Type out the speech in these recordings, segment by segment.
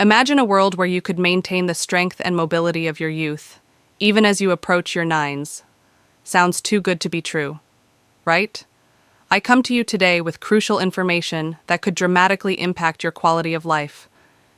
Imagine a world where you could maintain the strength and mobility of your youth, even as you approach your nines. Sounds too good to be true, right? I come to you today with crucial information that could dramatically impact your quality of life.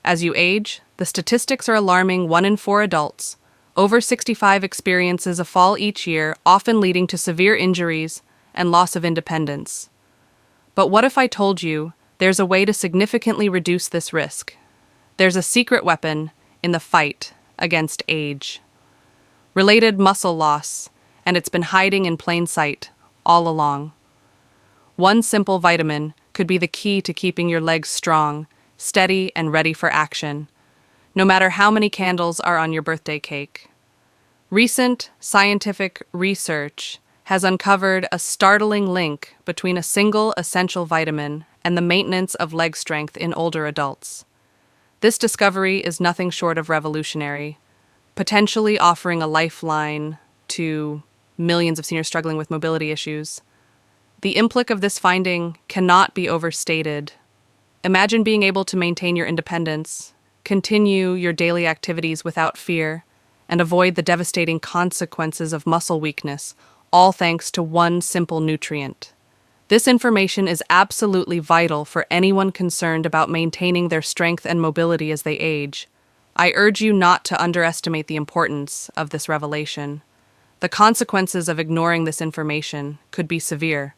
As you age, the statistics are alarming. 1 in 4 adults over 65 experiences a fall each year, often leading to severe injuries and loss of independence. But what if I told you there's a way to significantly reduce this risk? There's a secret weapon in the fight against age. Related muscle loss, and it's been hiding in plain sight all along. One simple vitamin could be the key to keeping your legs strong, steady, and ready for action, no matter how many candles are on your birthday cake. Recent scientific research has uncovered a startling link between a single essential vitamin and the maintenance of leg strength in older adults. This discovery is nothing short of revolutionary, potentially offering a lifeline to millions of seniors struggling with mobility issues. The implication of this finding cannot be overstated. Imagine being able to maintain your independence, continue your daily activities without fear, and avoid the devastating consequences of muscle weakness, all thanks to one simple nutrient. This information is absolutely vital for anyone concerned about maintaining their strength and mobility as they age. I urge you not to underestimate the importance of this revelation. The consequences of ignoring this information could be severe,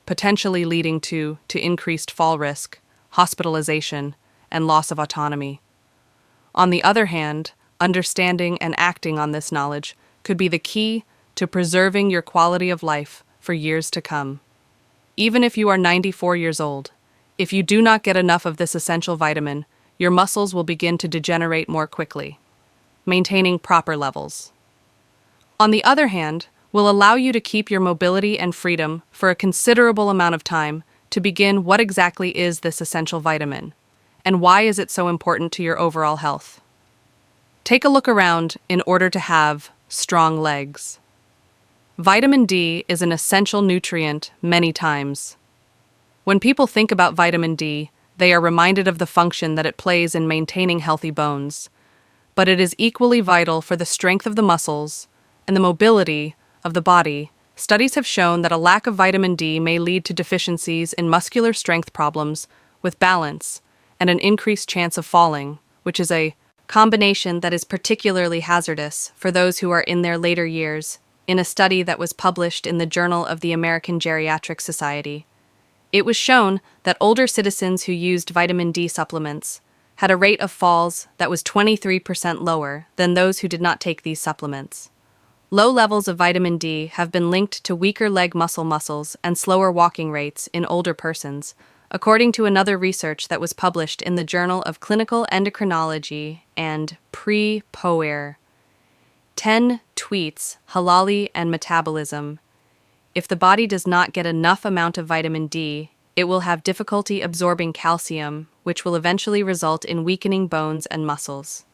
potentially leading to increased fall risk, hospitalization, and loss of autonomy. On the other hand, understanding and acting on this knowledge could be the key to preserving your quality of life for years to come. Even if you are 94 years old, if you do not get enough of this essential vitamin, your muscles will begin to degenerate more quickly. Maintaining proper levels, on the other hand, will allow you to keep your mobility and freedom for a considerable amount of time. To begin, what exactly is this essential vitamin, and why is it so important to your overall health? Take a look around in order to have strong legs. Vitamin D is an essential nutrient many times. When people think about vitamin D, they are reminded of the function that it plays in maintaining healthy bones. But it is equally vital for the strength of the muscles and the mobility of the body. Studies have shown that a lack of vitamin D may lead to deficiencies in muscular strength problems with balance and an increased chance of falling, which is a combination that is particularly hazardous for those who are in their later years. In a study that was published in the Journal of the American Geriatric Society, it was shown that older citizens who used vitamin D supplements had a rate of falls that was 23% lower than those who did not take these supplements. Low levels of vitamin D have been linked to weaker leg muscles and slower walking rates in older persons, according to another research that was published in the Journal of Clinical Endocrinology and Pre-POER. 10 tweets, halali and metabolism. If the body does not get enough amount of vitamin D, it will have difficulty absorbing calcium, which will eventually result in weakening bones and muscles.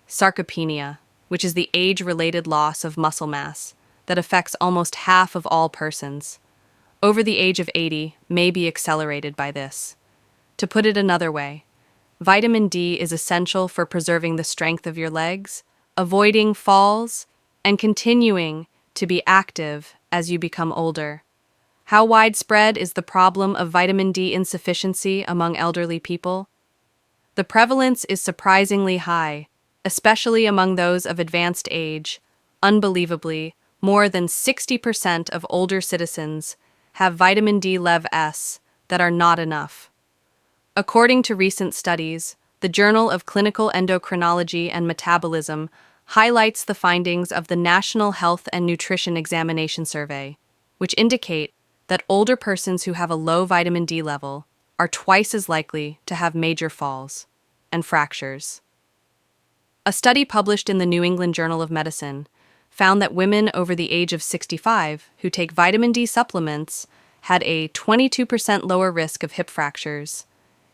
Sarcopenia, which is the age-related loss of muscle mass that affects almost half of all persons over the age of 80, may be accelerated by this. To put it another way, vitamin D is essential for preserving the strength of your legs, avoiding falls, and continuing to be active as you become older. How widespread is the problem of vitamin D insufficiency among elderly people? The prevalence is surprisingly high, especially among those of advanced age. Unbelievably, more than 60% of older citizens have vitamin D levels that are not enough. According to recent studies, the Journal of Clinical Endocrinology and Metabolism highlights the findings of the National Health and Nutrition Examination Survey, which indicate that older persons who have a low vitamin D level are twice as likely to have major falls and fractures. A study published in the New England Journal of Medicine found that women over the age of 65 who take vitamin D supplements had a 22% lower risk of hip fractures.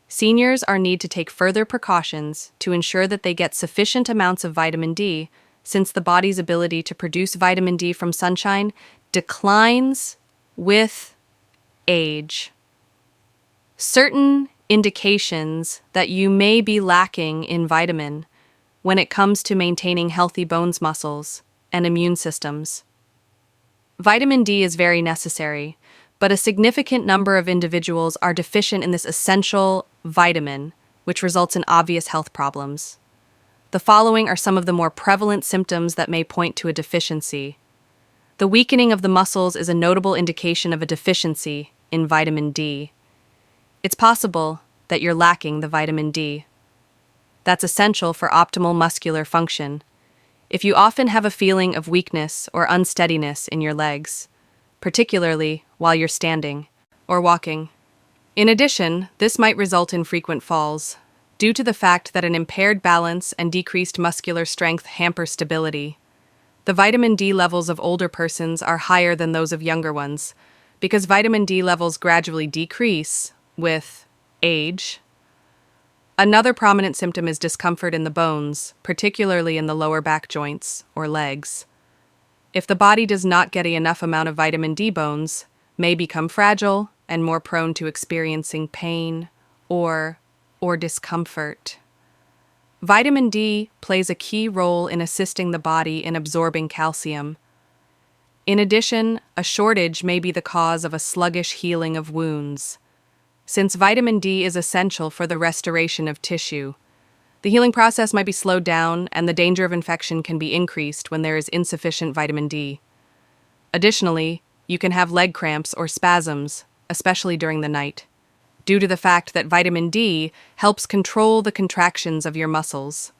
Seniors are need to take further precautions to ensure that they get sufficient amounts of vitamin D, since the body's ability to produce vitamin D from sunshine declines with age. Certain indications that you may be lacking in vitamin when it comes to maintaining healthy bones, muscles, and immune systems. Vitamin D is very necessary, but a significant number of individuals are deficient in this essential vitamin, which results in obvious health problems. The following are some of the more prevalent symptoms that may point to a deficiency. The weakening of the muscles is a notable indication of a deficiency in vitamin D. It's possible that you're lacking the vitamin D. That's essential for optimal muscular function. If you often have a feeling of weakness or unsteadiness in your legs, particularly while you're standing or walking. In addition, this might result in frequent falls, due to the fact that an impaired balance and decreased muscular strength hamper stability. The vitamin D levels of older persons are higher than those of younger ones, because vitamin D levels gradually decrease with age. Another prominent symptom is discomfort in the bones, particularly in the lower back joints or legs. If the body does not get enough amount of vitamin D, bones may become fragile and more prone to experiencing pain or discomfort. Vitamin D plays a key role in assisting the body in absorbing calcium. In addition, a shortage may be the cause of a sluggish healing of wounds. Since vitamin D is essential for the restoration of tissue, the healing process might be slowed down and the danger of infection can be increased when there is insufficient vitamin D. Additionally, you can have leg cramps or spasms, especially during the night, due to the fact that vitamin D helps control the contractions of your muscles.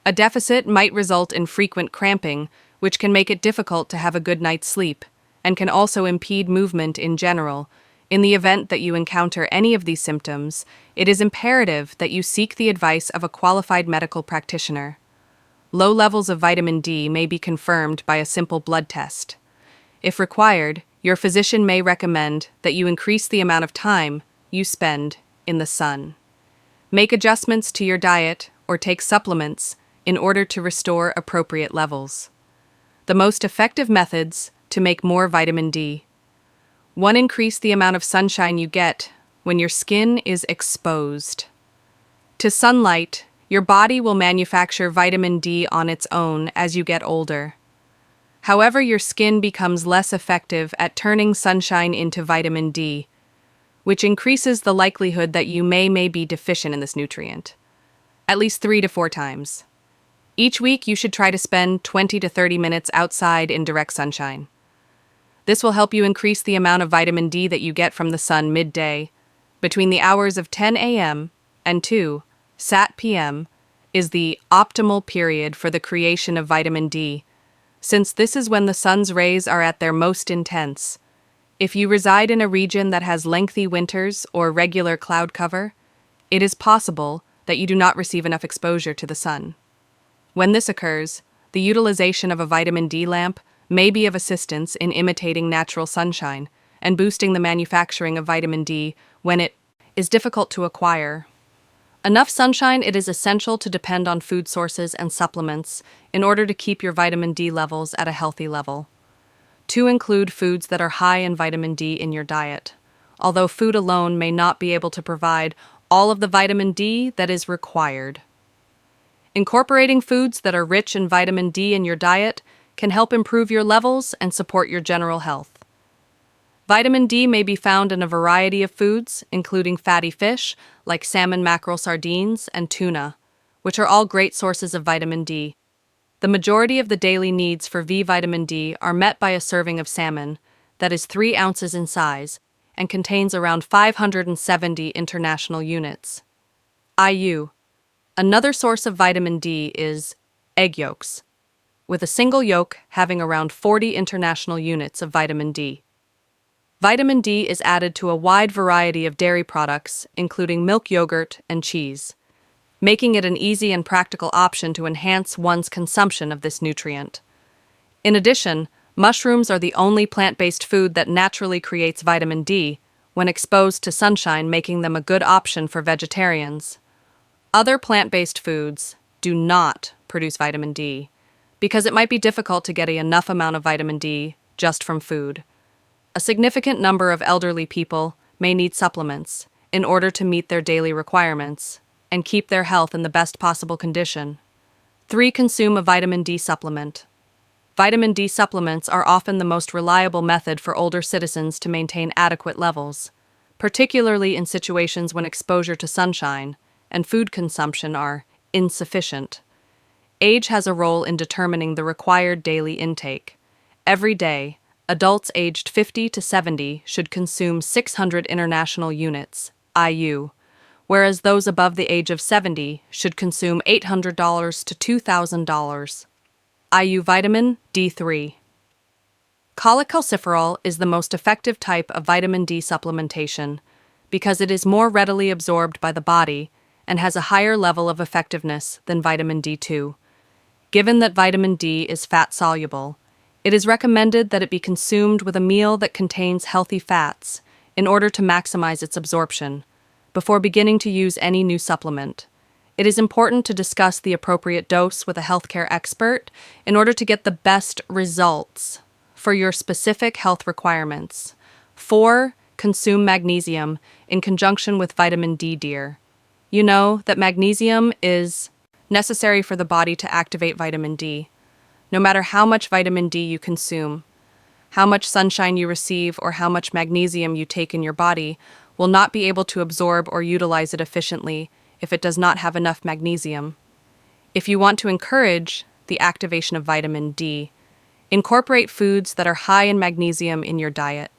A deficit might result in frequent cramping, which can make it difficult to have a good night's sleep, and can also impede movement in general. In the event that you encounter any of these symptoms, it is imperative that you seek the advice of a qualified medical practitioner. Low levels of vitamin D may be confirmed by a simple blood test. If required, your physician may recommend that you increase the amount of time you spend in the sun. Make adjustments to your diet or take supplements in order to restore appropriate levels. The most effective methods to make more vitamin D. 1. Increase the amount of sunshine you get when your skin is exposed to sunlight. Your body will manufacture vitamin D on its own as you get older. However, your skin becomes less effective at turning sunshine into vitamin D, which increases the likelihood that you may be deficient in this nutrient, at least 3 to 4 times. Each week, you should try to spend 20 to 30 minutes outside in direct sunshine. This will help you increase the amount of vitamin D that you get from the sun midday. Between the hours of 10 a.m. and 2 sat p.m. is the optimal period for the creation of vitamin D, since this is when the sun's rays are at their most intense. If you reside in a region that has lengthy winters or regular cloud cover, it is possible that you do not receive enough exposure to the sun. When this occurs, the utilization of a vitamin D lamp may be of assistance in imitating natural sunshine and boosting the manufacturing of vitamin D when it is difficult to acquire. Enough sunshine. It is essential to depend on food sources and supplements in order to keep your vitamin D levels at a healthy level. 2. Include foods that are high in vitamin D in your diet. Although food alone may not be able to provide all of the vitamin D that is required, incorporating foods that are rich in vitamin D in your diet can help improve your levels and support your general health. Vitamin D may be found in a variety of foods, including fatty fish like salmon, mackerel, sardines, and tuna, which are all great sources of vitamin D. The majority of the daily needs for vitamin D are met by a serving of salmon that is 3 ounces in size and contains around 570 international units. IU. Another source of vitamin D is egg yolks, with a single yolk having around 40 international units of vitamin D. Vitamin D is added to a wide variety of dairy products, including milk, yogurt, and cheese, making it an easy and practical option to enhance one's consumption of this nutrient. In addition, mushrooms are the only plant-based food that naturally creates vitamin D when exposed to sunshine, making them a good option for vegetarians. Other plant-based foods do not produce vitamin D, because it might be difficult to get enough amount of vitamin D just from food. A significant number of elderly people may need supplements in order to meet their daily requirements and keep their health in the best possible condition. 3. Consume a vitamin D supplement. Vitamin D supplements are often the most reliable method for older citizens to maintain adequate levels, particularly in situations when exposure to sunshine and food consumption are insufficient. Age has a role in determining the required daily intake. Every day, adults aged 50 to 70 should consume 600 international units, IU, whereas those above the age of 70 should consume $800 to $2,000. IU vitamin D3. Cholecalciferol is the most effective type of vitamin D supplementation because it is more readily absorbed by the body and has a higher level of effectiveness than vitamin D2. Given that vitamin D is fat-soluble, it is recommended that it be consumed with a meal that contains healthy fats in order to maximize its absorption, before beginning to use any new supplement. It is important to discuss the appropriate dose with a healthcare expert in order to get the best results for your specific health requirements. 4. Consume magnesium in conjunction with vitamin D, dear. You know that magnesium is necessary for the body to activate vitamin D. No matter how much vitamin D you consume, how much sunshine you receive, or how much magnesium you take in your body will not be able to absorb or utilize it efficiently if it does not have enough magnesium. If you want to encourage the activation of vitamin D, incorporate foods that are high in magnesium in your diet.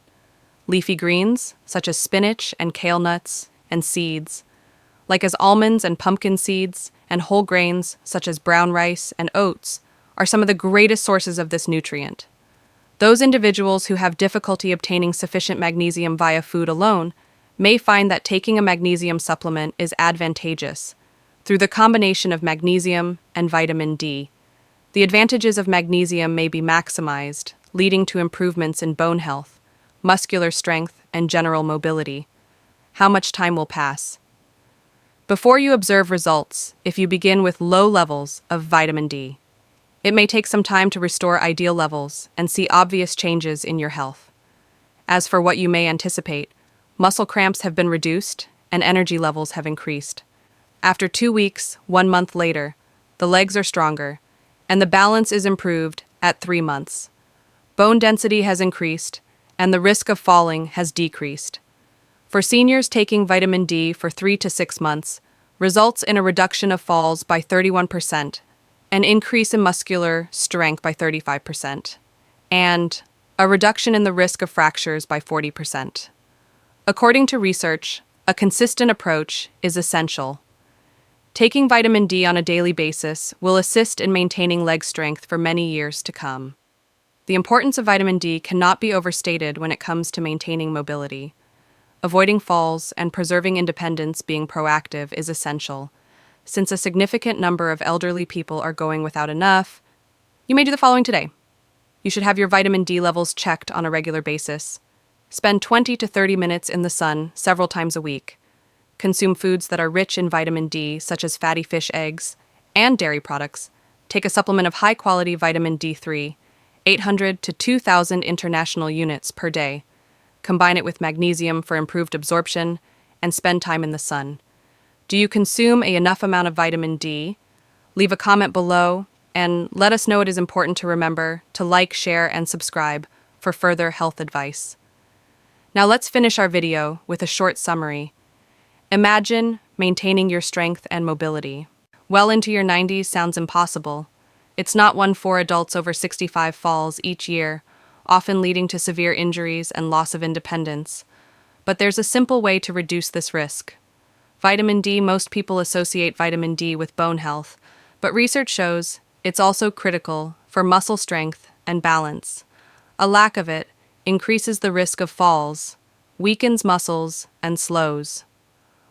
Leafy greens, such as spinach and kale nuts, and seeds, like as almonds and pumpkin seeds, and whole grains, such as brown rice and oats, are some of the greatest sources of this nutrient. Those individuals who have difficulty obtaining sufficient magnesium via food alone may find that taking a magnesium supplement is advantageous through the combination of magnesium and vitamin D. The advantages of magnesium may be maximized, leading to improvements in bone health, muscular strength, and general mobility. How much time will pass before you observe results if you begin with low levels of vitamin D? It may take some time to restore ideal levels and see obvious changes in your health. As for what you may anticipate, muscle cramps have been reduced and energy levels have increased. After 2 weeks, 1 month later, the legs are stronger, and the balance is improved at 3 months. Bone density has increased, and the risk of falling has decreased. For seniors taking vitamin D for 3 to 6 months, results in a reduction of falls by 31%, an increase in muscular strength by 35%, and a reduction in the risk of fractures by 40%. According to research, a consistent approach is essential. Taking vitamin D on a daily basis will assist in maintaining leg strength for many years to come. The importance of vitamin D cannot be overstated when it comes to maintaining mobility. Avoiding falls and preserving independence, being proactive, is essential. Since a significant number of elderly people are going without enough, you may do the following today. You should have your vitamin D levels checked on a regular basis. Spend 20 to 30 minutes in the sun several times a week. Consume foods that are rich in vitamin D, such as fatty fish, eggs, and dairy products. Take a supplement of high-quality vitamin D3, 800 to 2,000 international units per day. Combine it with magnesium for improved absorption, and spend time in the sun. Do you consume enough amount of vitamin D? Leave a comment below, and let us know. It is important to remember to like, share, and subscribe for further health advice. Now let's finish our video with a short summary. Imagine maintaining your strength and mobility. Well into your 90s sounds impossible. It's not one for adults over 65 falls each year, often leading to severe injuries and loss of independence. But there's a simple way to reduce this risk. Vitamin D. Most people associate vitamin D with bone health, but research shows it's also critical for muscle strength and balance. A lack of it increases the risk of falls, weakens muscles, and slows.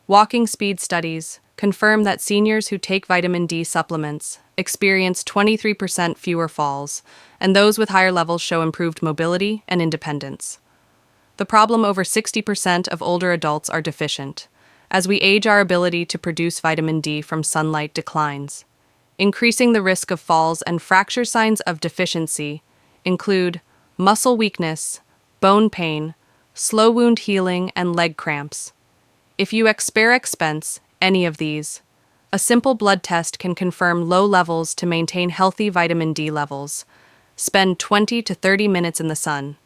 Walking speed studies confirm that seniors who take vitamin D supplements experience 23% fewer falls, and those with higher levels show improved mobility and independence. The problem: over 60% of older adults are deficient. As we age, our ability to produce vitamin D from sunlight declines, increasing the risk of falls and fracture. Signs of deficiency include muscle weakness, bone pain, slow wound healing, and leg cramps. If you expense any of these, a simple blood test can confirm low levels to maintain healthy vitamin D levels. Spend 20 to 30 minutes in the sun.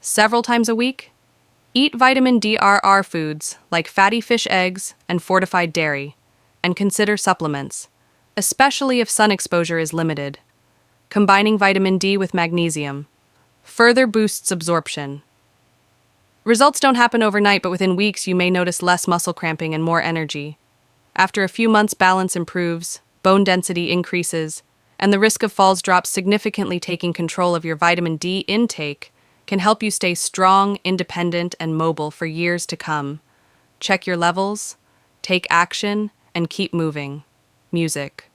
Several times a week, eat vitamin D-rich foods like fatty fish eggs and fortified dairy, and consider supplements, especially if sun exposure is limited. Combining vitamin D with magnesium further boosts absorption. Results don't happen overnight, but within weeks you may notice less muscle cramping and more energy. After a few months, balance improves, bone density increases, and the risk of falls drops significantly. Taking control of your vitamin D intake can help you stay strong, independent, and mobile for years to come. Check your levels, take action, and keep moving. Music.